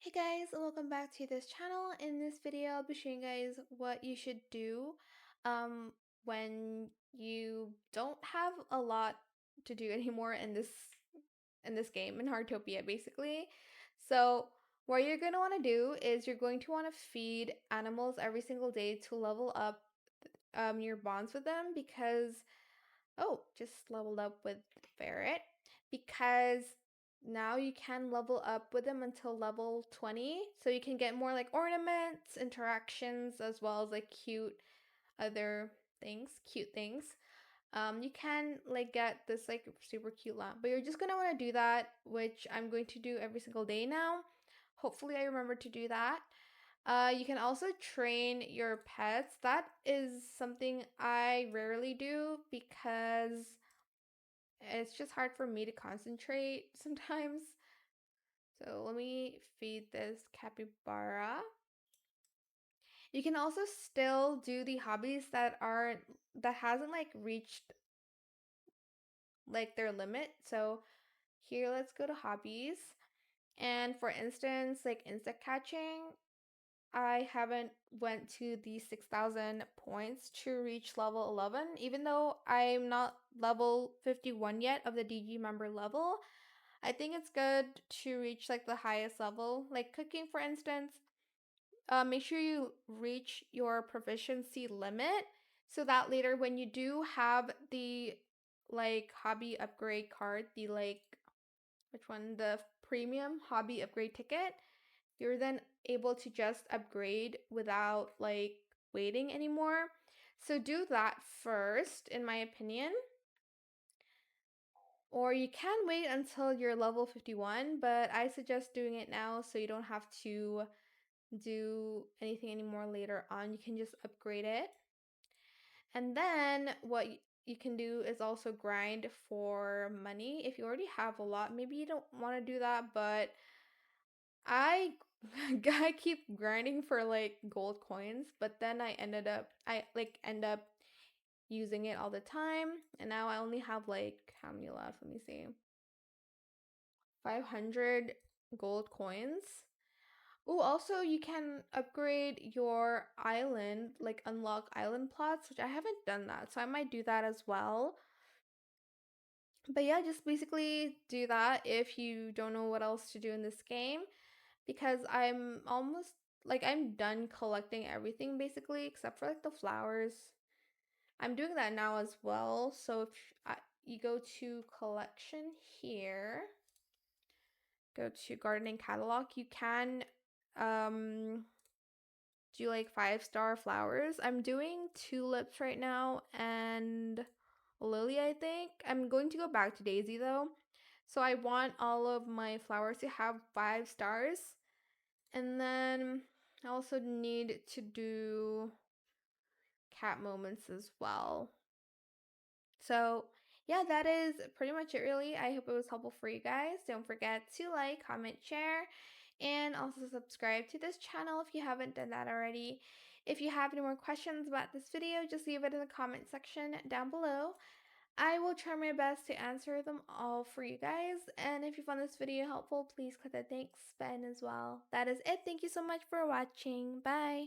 Hey guys, welcome back to this channel. In this video, I'll be showing you guys what you should do when you don't have a lot to do anymore in this game, in Heartopia, basically. So what you're going to want to do is you're going to want to feed animals every single day to level up your bonds with them because oh, just leveled up with Ferret because now you can level up with them until level 20. So you can get more like ornaments, interactions, as well as like other cute things. You can like get this like super cute lamp, but you're just gonna want to do that, which I'm going to do every single day now. Hopefully I remember to do that. You can also train your pets. That is something I rarely do because it's just hard for me to concentrate sometimes. So let me feed this capybara. You can also still do the hobbies that hasn't like reached like their limit. So here let's go to hobbies. And for instance, like insect catching, I haven't went to the 6,000 points to reach level 11, even though I'm not level 51 yet of the DG member level. I think it's good to reach like the highest level, like cooking, for instance. Make sure you reach your proficiency limit so that later when you do have the like hobby upgrade card, the like, which one? The premium hobby upgrade ticket, you're then able to just upgrade without like waiting anymore. So do that first, in my opinion. Or you can wait until you're level 51, but I suggest doing it now so you don't have to do anything anymore later on. You can just upgrade it. And then what you can do is also grind for money. If you already have a lot, maybe you don't want to do that, but I I keep grinding for like gold coins, but then I end up using it all the time, and now I only have like how many left? Let me see. 500 gold coins. Oh, also you can upgrade your island, like unlock island plots, which I haven't done that, so I might do that as well. But yeah, just basically do that if you don't know what else to do in this game, because I'm almost like I'm done collecting everything basically except for like the flowers. I'm doing that now as well. So if you go to collection here, go to gardening catalog, you can do like 5-star flowers. I'm doing tulips right now and lily, I think. I'm going to go back to daisy though. So I want all of my flowers to have 5 stars. And then I also need to do cat moments as well. So yeah, that is pretty much it really. I hope it was helpful for you guys. Don't forget to like, comment, share, and also subscribe to this channel if you haven't done that already. If you have any more questions about this video, just leave it in the comment section down below. I will try my best to answer them all for you guys. And if you found this video helpful, please click the thanks button as well. That is it. Thank you so much for watching. Bye.